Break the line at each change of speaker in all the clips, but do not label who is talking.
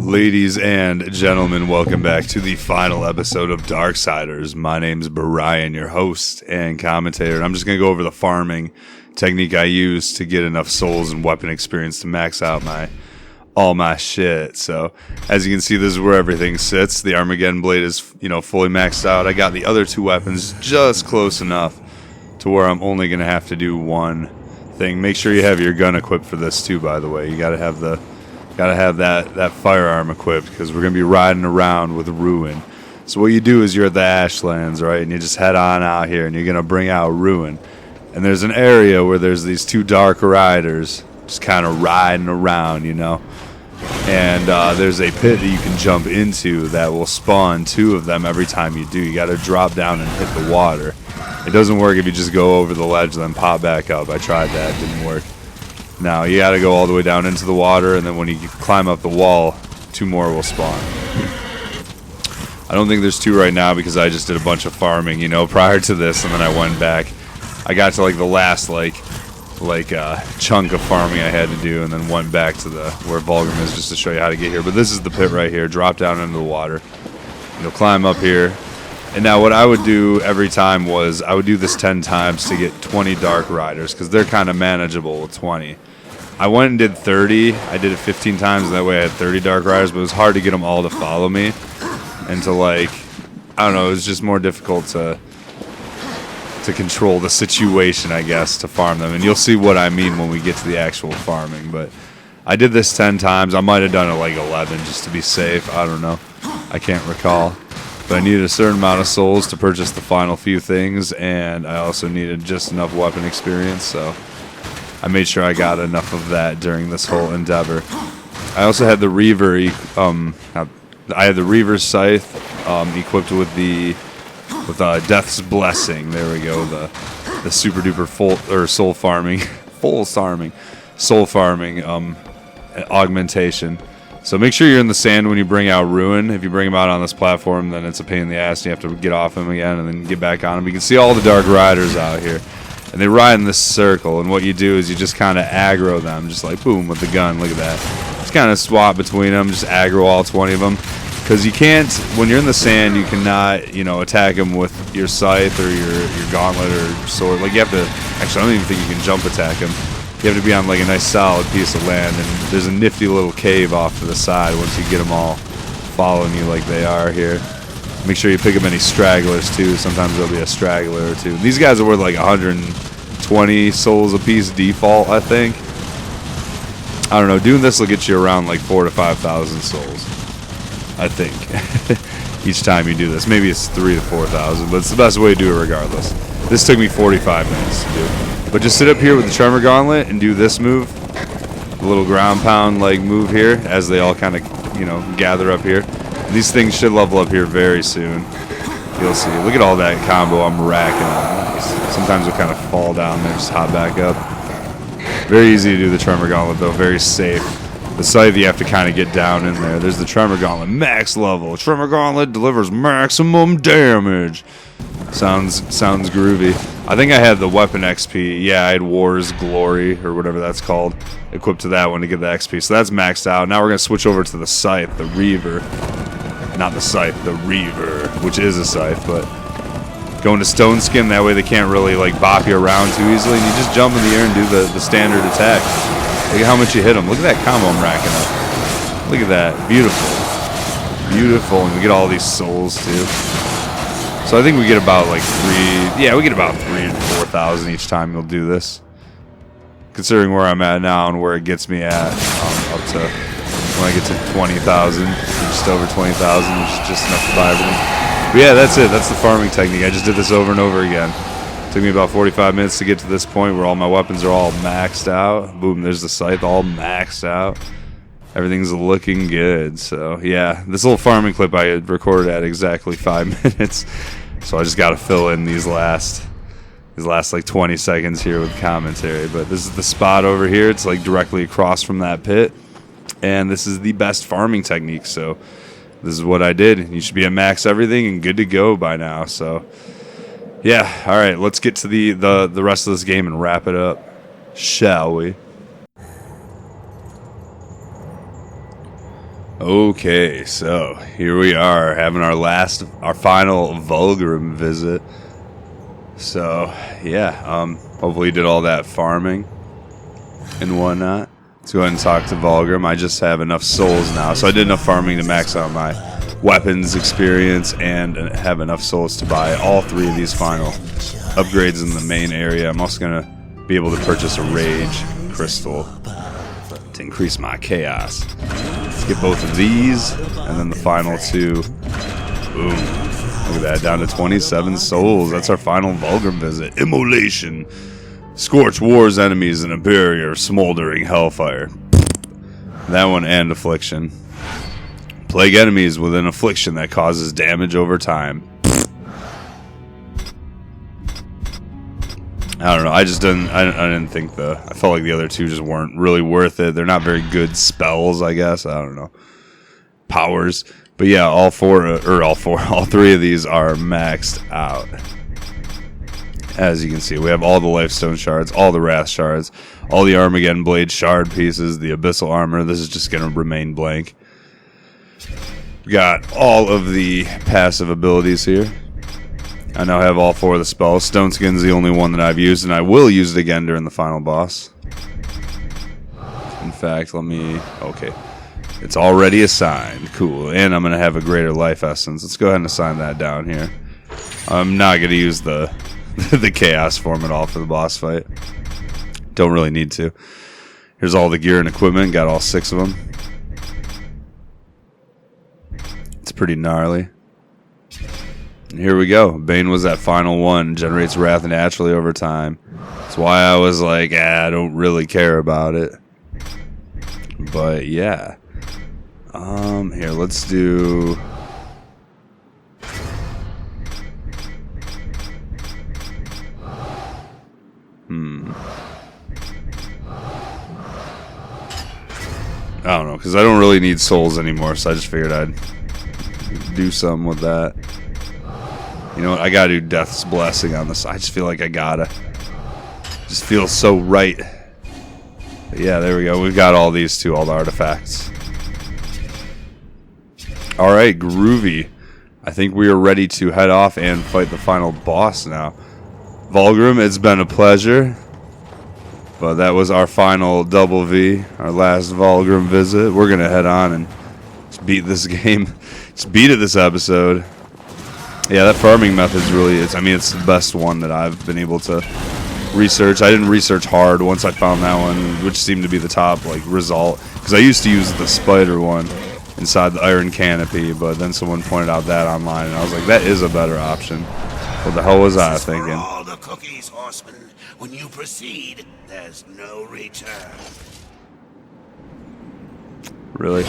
Ladies and gentlemen, welcome back to the final episode of Darksiders. My name's e.m.o.b.r.i.a.n, your host and commentator. And I'm just going to go over the farming technique I use to get enough souls and weapon experience to max out all my shit. So, as you can see, this is where everything sits. The Armageddon blade is, fully maxed out. I got the other two weapons just close enough to where I'm only going to have to do one thing. Make sure you have your gun equipped for this too, by the way. You got to have that firearm equipped because we're going to be riding around with Ruin. So what you do is you're at the Ashlands, right? And you just head on out here and you're going to bring out Ruin. And there's an area where there's these two dark riders just kind of riding around, And there's a pit that you can jump into that will spawn two of them every time you do. You got to drop down and hit the water. It doesn't work if you just go over the ledge and then pop back up. I tried that. It didn't work. Now, you got to go all the way down into the water, and then when you climb up the wall, two more will spawn. I don't think there's two right now because I just did a bunch of farming, prior to this, and then I went back. I got to, the last, chunk of farming I had to do, and then went back to where Vulgar is just to show you how to get here. But this is the pit right here. Drop down into the water. You'll climb up here. And now what I would do every time was I would do this 10 times to get 20 Dark Riders because they're kind of manageable with 20. I went and did 30. I did it 15 times, and that way I had 30 Dark Riders, but it was hard to get them all to follow me. And to, I don't know, it was just more difficult to control the situation, I guess, to farm them. And you'll see what I mean when we get to the actual farming. But I did this 10 times. I might have done it 11 just to be safe. I don't know. I can't recall. But I needed a certain amount of souls to purchase the final few things, and I also needed just enough weapon experience, so I made sure I got enough of that during this whole endeavor. I also had the Reaver, I had the Reaver's Scythe equipped with Death's Blessing. There we go, the super duper soul farming augmentation. So make sure you're in the sand when you bring out Ruin. If you bring him out on this platform, then it's a pain in the ass. You have to get off him again and then get back on him. You can see all the Dark Riders out here. And they ride in this circle. And what you do is you just kind of aggro them. Just boom, with the gun. Look at that. Just kind of swap between them. Just aggro all 20 of them. Because you can't, when you're in the sand, you cannot, attack them with your scythe or your gauntlet or sword. You have to, actually, I don't even think you can jump attack them. You have to be on a nice solid piece of land, and there's a nifty little cave off to the side once you get them all following you like they are here. Make sure you pick up any stragglers too. Sometimes there'll be a straggler or two. These guys are worth 120 souls a piece default, I think. I don't know. Doing this will get you around 4,000 to 5,000 souls, I think. Each time you do this. Maybe it's 3,000 to 4,000, but it's the best way to do it regardless. This took me 45 minutes to do. But just sit up here with the Tremor Gauntlet and do this move, the little ground pound move here, as they all kind of, gather up here. And these things should level up here very soon. You'll see. Look at all that combo I'm racking up. Sometimes they'll kind of fall down there, just hop back up. Very easy to do the Tremor Gauntlet, though. Very safe. The scythe, you have to kind of get down in there. There's the Tremor Gauntlet, max level. Tremor Gauntlet delivers maximum damage. Sounds groovy. I think I had the weapon XP. Yeah, I had War's Glory, or whatever that's called, equipped to that one to get the XP. So that's maxed out. Now we're going to switch over to the Scythe, the Reaver. Not the Scythe, the Reaver, which is a Scythe, but going to Stone Skin, that way they can't really bop you around too easily, and you just jump in the air and do the standard attack. Look at how much you hit them. Look at that combo I'm racking up. Look at that. Beautiful. Beautiful. And we get all these souls too. So I think we get about 3,000 to 4,000 each time you'll do this. Considering where I'm at now and where it gets me at, up to when I get to 20,000, just over 20,000, which is just enough to buy everything. But yeah, that's it. That's the farming technique. I just did this over and over again. Took me about 45 minutes to get to this point where all my weapons are all maxed out. Boom, there's the scythe all maxed out. Everything's looking good. So yeah, this little farming clip I had recorded at exactly 5 minutes. So I just got to fill in these last 20 seconds here with commentary. But this is the spot over here. It's directly across from that pit. And this is the best farming technique. So this is what I did. You should be at max everything and good to go by now. So yeah, all right, let's get to the rest of this game and wrap it up, shall we? Okay, so here we are having our final Vulgar visit. So yeah, hopefully you did all that farming and whatnot. Let's go ahead and talk to Vulgar. I just have enough souls now, so I did enough farming to max out my weapons experience and have enough souls to buy all 3 of these final upgrades in the main area. I'm also gonna be able to purchase a rage crystal to increase my chaos. Let's get both of these, and then the final 2. Boom. Look at that, down to 27 souls. That's our final Vulgar visit. Immolation. Scorch wars enemies in a barrier of smoldering hellfire. That one, and affliction. Plague enemies with an affliction that causes damage over time. I don't know. I didn't think I felt like the other 2 just weren't really worth it. They're not very good spells, I guess. I don't know. Powers. But yeah, all 3 of these are maxed out. As you can see, we have all the lifestone shards, all the wrath shards, all the Armageddon blade shard pieces, the abyssal armor. This is just going to remain blank. We got all of the passive abilities here. I now have all 4 of the spells. Stone Skin's the only one that I've used, and I will use it again during the final boss. In fact, okay. It's already assigned. Cool. And I'm going to have a greater life essence. Let's go ahead and assign that down here. I'm not going to use the chaos form at all for the boss fight. Don't really need to. Here's all the gear and equipment. Got all 6 of them. It's pretty gnarly. And here we go. Bane was that final one. Generates wrath naturally over time. That's why I was like, I don't really care about it. But yeah. Here, let's do... I don't know, because I don't really need souls anymore, so I just figured I'd do something with that. You know what? I gotta do Death's Blessing on this. I just feel like I gotta. Just feels so right. But yeah, there we go. We've got all these too, all the artifacts. Alright, groovy. I think we are ready to head off and fight the final boss now. Vulgar, it's been a pleasure. But that was our final double V, our last Vulgar visit. We're gonna head on and just beat this game. Just beat it this episode. Yeah, that farming method's really, it's the best one that I've been able to research. I didn't research hard once I found that one, which seemed to be the top result. Because I used to use the spider one inside the iron canopy, but then someone pointed out that online, and I was like, that is a better option. What the hell was I thinking?
All the cookies, horseman. When you proceed, there's no return.
Really?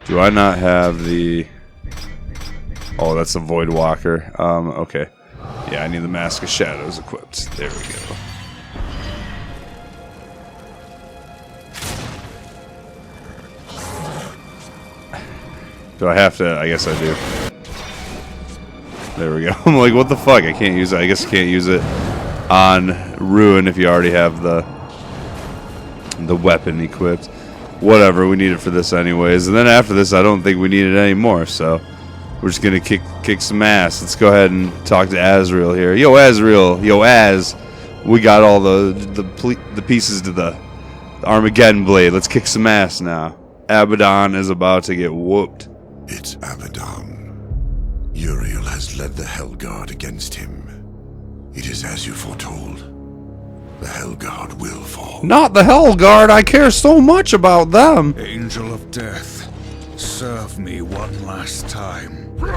Do I not have the... Oh, that's a Void Walker. Okay. Yeah, I need the Mask of Shadows equipped. There we go. Do I have to? I guess I do. There we go. I'm like, what the fuck? I can't use it. I guess I can't use it on Ruin if you already have the weapon equipped. Whatever, we need it for this anyways. And then after this, I don't think we need it anymore. So we're just gonna kick some ass. Let's go ahead and talk to Azrael here. Yo, Azrael. Yo, Az. We got all the pieces to the Armageddon blade. Let's kick some ass now. Abaddon is about to get whooped.
It's Abaddon. Uriel has led the Hellguard against him. It is as you foretold. The Hellguard will fall.
Not the Hellguard! I care so much about them!
Angel of Death, serve me one last time.
Look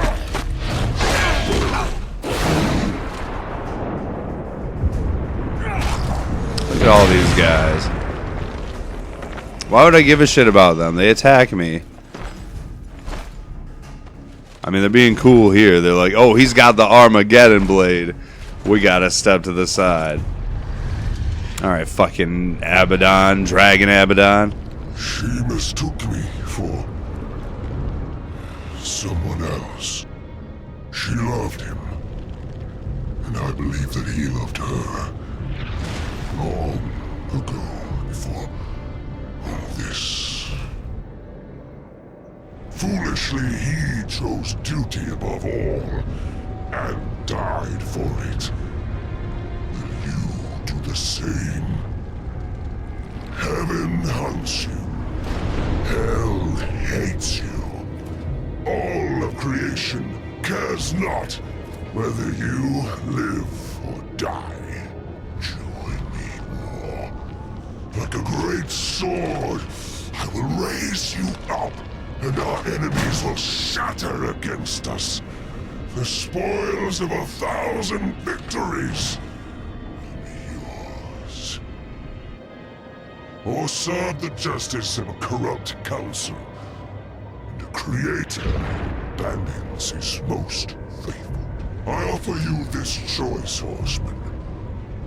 at all these guys. Why would I give a shit about them? They attack me. I mean, they're being cool here. They're like, oh, he's got the Armageddon blade. We gotta step to the side. Alright, fucking Abaddon, Dragon Abaddon.
She mistook me for someone else. She loved him. and I believe that he loved her long ago, before all this. Foolishly, he chose duty above all, and died for it. Will you do the same? Heaven hunts you. Hell hates you. All of creation cares not whether you live or die. Join me, war. Like a great sword, I will raise you up, and our enemies will shatter against us. The spoils of 1,000 victories will be yours. Or serve the justice of a corrupt council, and a creator abandons his most faithful. I offer you this choice, horseman.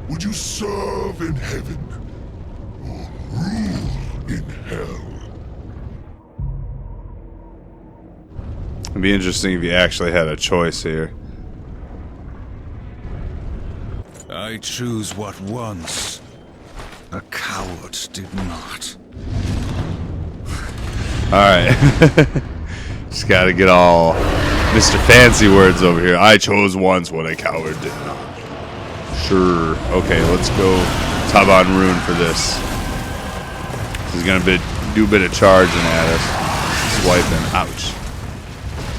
Would you serve in heaven, or rule in hell?
It'd be interesting if you actually had a choice here.
I choose what once a coward did not.
Alright. Just gotta get all Mr. Fancy words over here. I chose once what a coward did not. Sure. Okay, let's go top on Rune for this. He's gonna do a bit of charging at us. Swiping. Ouch.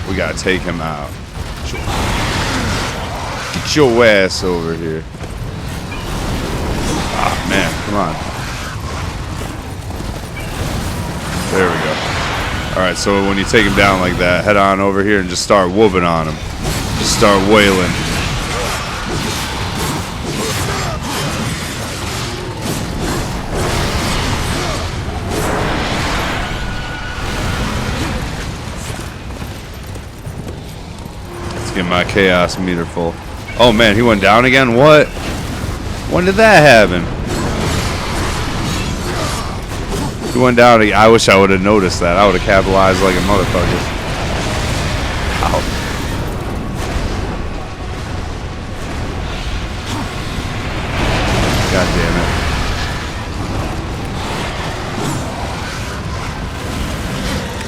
We gotta take him out. Get your ass over here. Ah, man, come on. There we go. Alright, so when you take him down like that, head on over here and just start whooping on him. Just start wailing. Get my chaos meter full. Oh man, he went down again? What? When did that happen? He went down again. I wish I would have noticed that. I would have capitalized like a motherfucker. Ow. God damn it.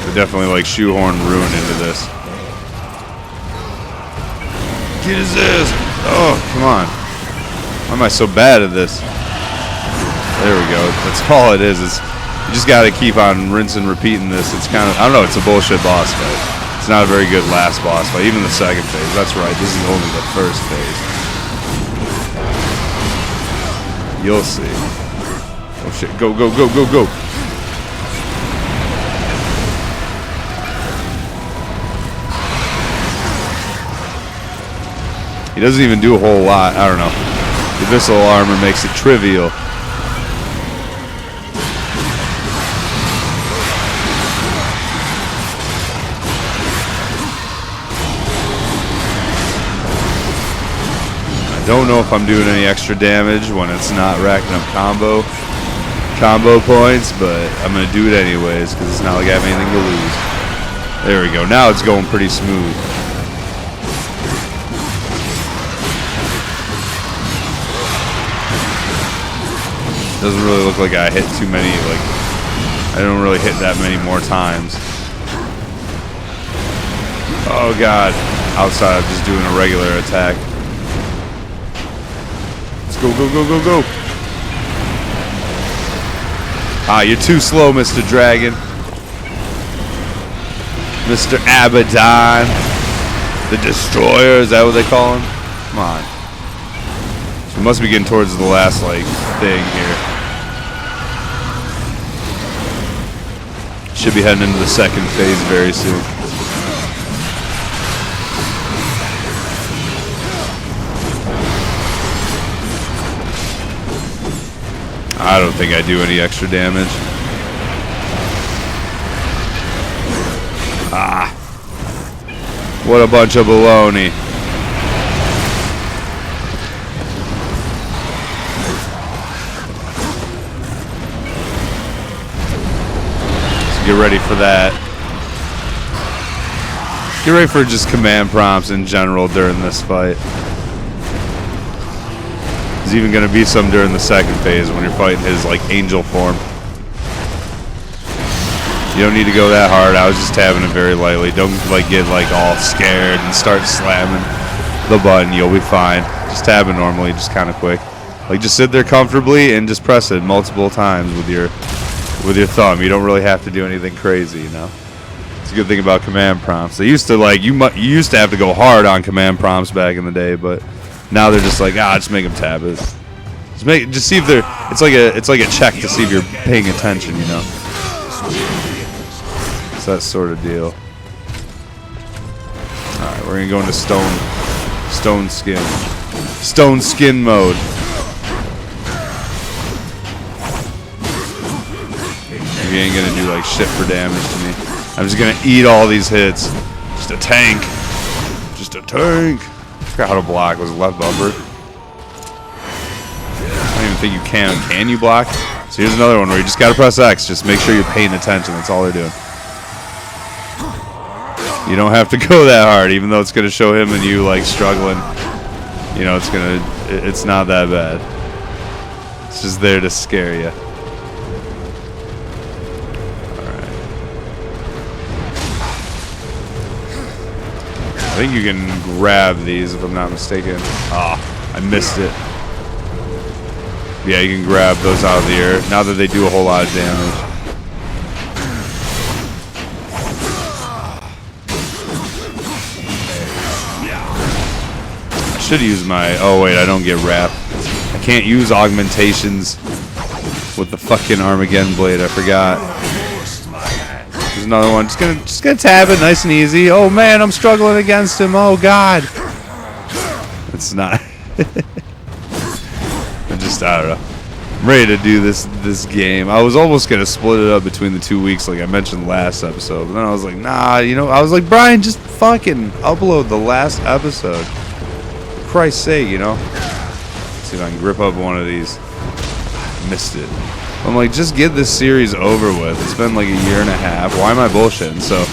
We definitely like shoehorn Ruin into this. Get his ass! Oh, come on. Why am I so bad at this? There we go. That's all it is. You just gotta keep on rinsing, repeating this. It's kind of, I don't know, it's a bullshit boss fight. It's not a very good last boss fight. Even the second phase. That's right. This is only the first phase. You'll see. Oh shit. Go, go, go, go, go. He doesn't even do a whole lot. I don't know. The Abyssal armor makes it trivial. I don't know if I'm doing any extra damage when it's not racking up combo points, but I'm going to do it anyways because it's not like I have anything to lose. There we go. Now it's going pretty smooth. Doesn't really look like I hit too many, like, I don't really hit that many more times. Oh god. Outside of just doing a regular attack. Let's go, go, go, go, go. Ah, you're too slow, Mr. Dragon. Mr. Abaddon. The Destroyer, is that what they call him? Come on. So we must be getting towards the last, like, thing here. Should be heading into the second phase very soon. I don't think I do any extra damage. Ah. What a bunch of baloney. Get ready for that. Get ready for just command prompts in general during this fight. There's even going to be some during the second phase when you're fighting his like angel form. You don't need to go that hard. I was just tabbing it very lightly. Don't like get like all scared and start slamming the button. You'll be fine. Just tab it normally, just kind of quick. Like just sit there comfortably and just press it multiple times with your thumb. You don't really have to do anything crazy, you know. It's a good thing about command prompts. They used to like you used to have to go hard on command prompts back in the day, but now they're just like just make them tab it. Just see if they're. It's like a check to see if you're paying attention, you know. It's that sort of deal. All right, we're gonna go into stone skin mode. You ain't gonna do like shit for damage to me. I'm just gonna eat all these hits. Just a tank. Just a tank. I forgot how to block. Was it left bumper? I don't even think you can. Can you block? So here's another one where you just gotta press X. Just make sure you're paying attention. That's all they're doing. You don't have to go that hard, even though it's gonna show him and you like struggling. You know, it's not that bad. It's just there to scare you. I think you can grab these if I'm not mistaken. I missed it. Yeah, you can grab those out of the air. Now that they do a whole lot of damage. I should use my... Oh wait, I don't get wrapped. I can't use augmentations with the fucking Armageddon blade. I forgot. There's another one. Just gonna tab it nice and easy. Oh man, I'm struggling against him. Oh god. It's not. I don't know. I'm ready to do this game. I was almost gonna split it up between the 2 weeks, like I mentioned last episode. But then I was like, nah. You know, I was like, Brian, just fucking upload the last episode. For Christ's sake, you know. Let's see if I can grip up one of these. Missed it. I'm like, just get this series over with. It's been like a year and a half. Why am I bullshitting? So,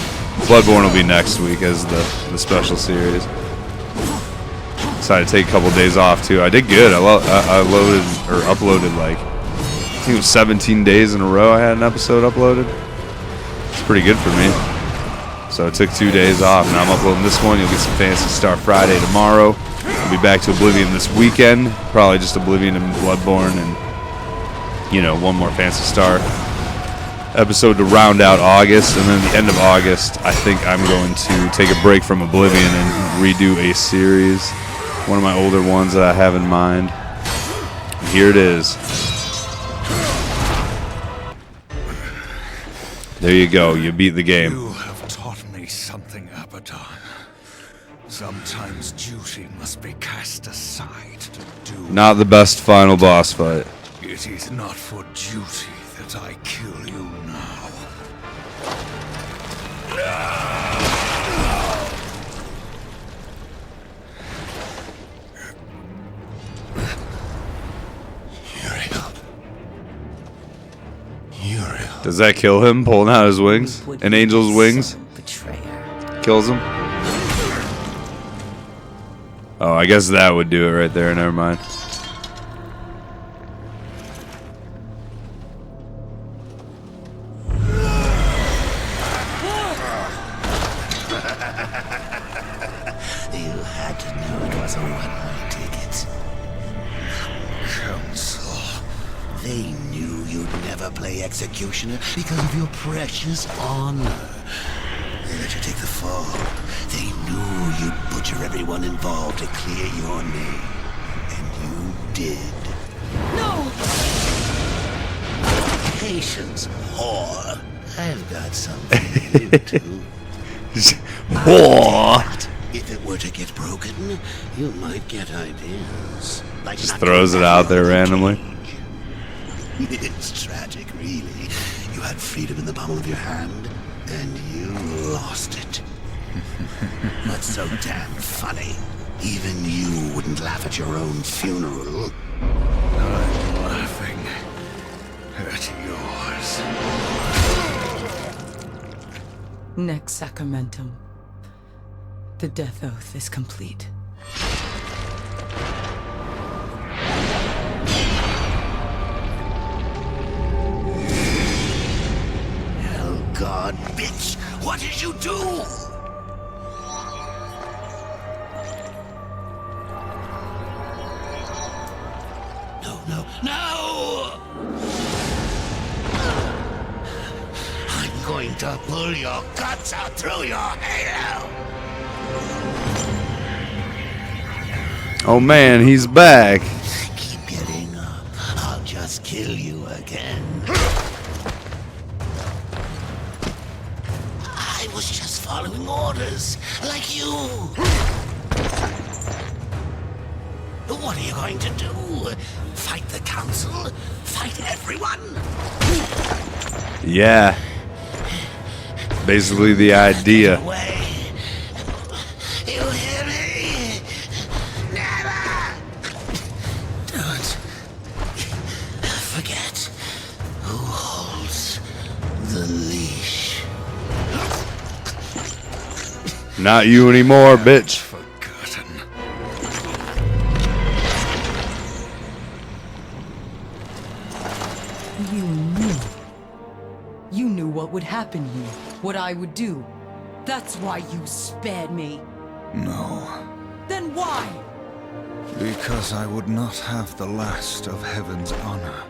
Bloodborne will be next week as the special series. Decided to take a couple days off too. I did good. I loaded or uploaded like I think it was 17 days in a row. I had an episode uploaded. It's pretty good for me. So I took 2 days off. Now I'm uploading this one. You'll get some Phantasy Star Friday tomorrow. I'll be back to Oblivion this weekend. Probably just Oblivion and Bloodborne and. You know, one more Phantasy Star episode to round out August, and then at the end of August, I think I'm going to take a break from Oblivion and redo a series, one of my older ones that I have in mind. And here it is. There you go. You beat the game.
You have taught me something, Abaddon. Sometimes duty must be cast aside to do.
Not the best final boss fight.
It is not for duty that I kill you now.
Uriel.
Does that kill him, pulling out his wings? An angel's wings? Kills him? Oh, I guess that would do it right there. Never mind.
They knew you'd never play executioner because of your precious honor. They let you take the fall. They knew you'd butcher everyone involved to clear your name. And you did. No! Patience, whore. I've got something for you too.
Whore!
If it were to get broken, you might get ideas. Like
Just throws it out there randomly.
It's tragic, really. You had freedom in the palm of your hand, and you lost it. What's so damn funny? Even you wouldn't laugh at your own funeral.
I'm laughing at yours.
Next sacramentum. The death oath is complete.
you do? No! I'm going to pull your guts out through your halo!
Oh man, he's back.
Keep getting up. I'll just kill you again. I was just following orders, like you. What are you going to do? Fight the council? Fight everyone?
Yeah. Basically the idea.
Away. You hear me? Never! Don't forget who holds the leash.
Not you anymore, bitch.
Forgotten.
You knew what would happen here, what I would do. That's why you spared me.
No.
Then why?
Because I would not have the last of heaven's honor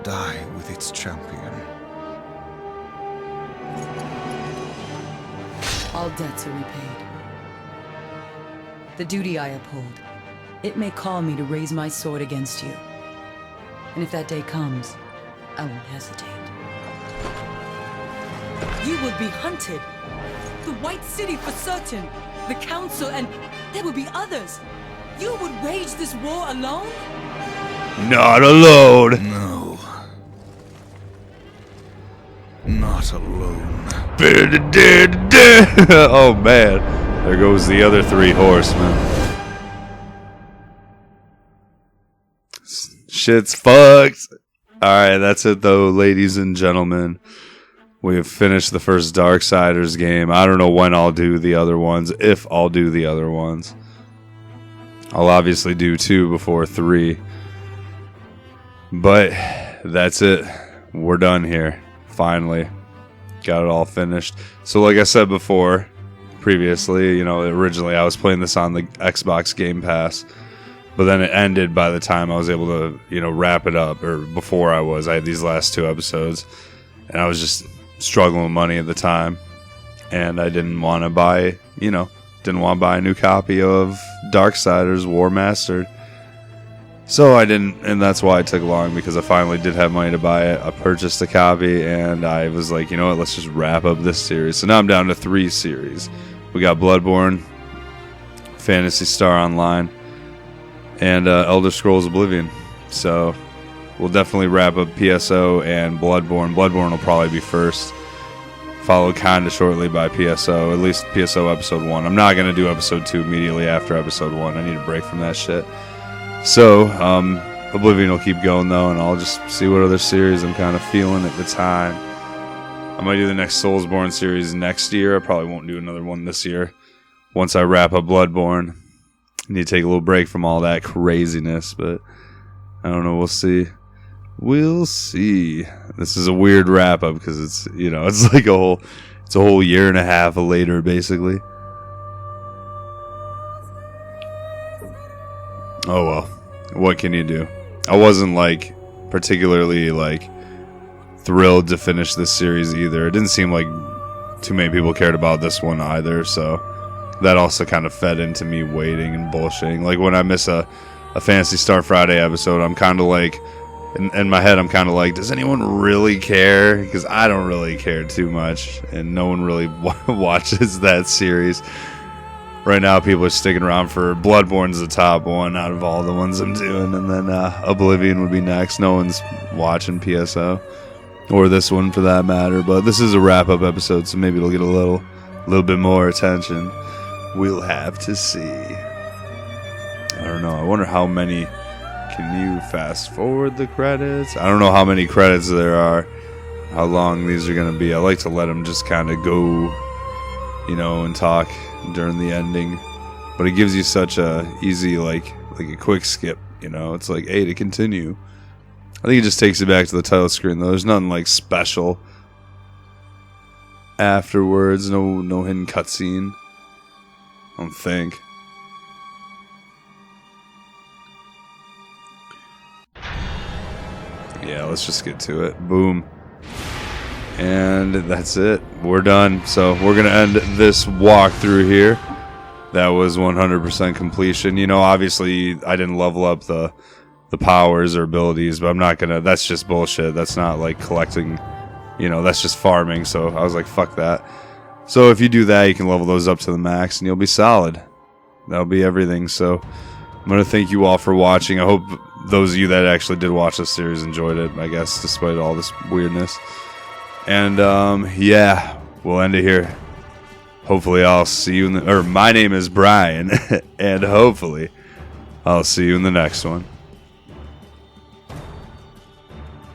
die with its champion.
All debts are repaid. The duty I uphold, it may call me to raise my sword against you. And if that day comes, I won't hesitate. You will be hunted. The White City for certain. The Council, and there will be others. You would wage this war alone?
Not alone.
No. Not alone.
Oh man. There goes the other three horsemen. Shit's fucked. Alright, that's it though, ladies and gentlemen. We have finished the first Darksiders game. I don't know when I'll do the other ones, if I'll do the other ones. I'll obviously do 2 before 3. But that's it. We're done here. Finally. Got it all finished. So like I said before, previously, you know, originally I was playing this on the Xbox Game Pass. But then it ended by the time I was able to, you know, wrap it up. Or before I had these last 2 episodes. And I was just struggling with money at the time. And I didn't want to buy, you know, didn't want to buy a new copy of Darksiders Warmastered. So I didn't, and that's why it took long, because I finally did have money to buy it. I purchased a copy, and I was like, you know what, let's just wrap up this series. So now I'm down to 3 series. We got Bloodborne, Phantasy Star Online, and Elder Scrolls Oblivion. So we'll definitely wrap up PSO and Bloodborne. Bloodborne will probably be first, followed kind of shortly by PSO, at least PSO Episode 1. I'm not going to do Episode 2 immediately after Episode 1. I need a break from that shit. So, Oblivion will keep going though, and I'll just see what other series I'm kind of feeling at the time. I might do the next Soulsborne series next year. I probably won't do another one this year. Once I wrap up Bloodborne. I need to take a little break from all that craziness, but I don't know, we'll see. We'll see. This is a weird wrap up because it's, you know, it's like a whole year and a half later, basically. Oh well, what can you do? I wasn't like particularly like thrilled to finish this series either. It didn't seem like too many people cared about this one either, so that also kind of fed into me waiting and bullshitting. Like when I miss a Phantasy Star Friday episode, I'm kind of like, in my head, I'm kind of like, does anyone really care? Because I don't really care too much, and no one really watches that series. Right now, people are sticking around for Bloodborne's the top one out of all the ones I'm doing, and then Oblivion would be next. No one's watching PSO, or this one for that matter. But this is a wrap-up episode, so maybe it'll get a little bit more attention. We'll have to see. I don't know. I wonder how many. Can you fast forward the credits? I don't know how many credits there are. How long these are gonna be. I like to let them just kind of go, you know, and talk during the ending, but it gives you such a easy like a quick skip, you know. It's like, hey, to continue. I think it just takes you back to the title screen though. There's nothing like special afterwards. No hidden cutscene. I don't think. Yeah, let's just get to it. Boom. And that's it. We're done. So we're going to end this walkthrough here. That was 100% completion. You know, obviously I didn't level up the powers or abilities, but I'm not going to... That's just bullshit. That's not like collecting... You know, that's just farming. So I was like, fuck that. So if you do that, you can level those up to the max and you'll be solid. That'll be everything. So I'm going to thank you all for watching. I hope those of you that actually did watch this series enjoyed it, I guess, despite all this weirdness. And, yeah, we'll end it here. Hopefully I'll see you in the... Or my name is Brian, and hopefully I'll see you in the next one.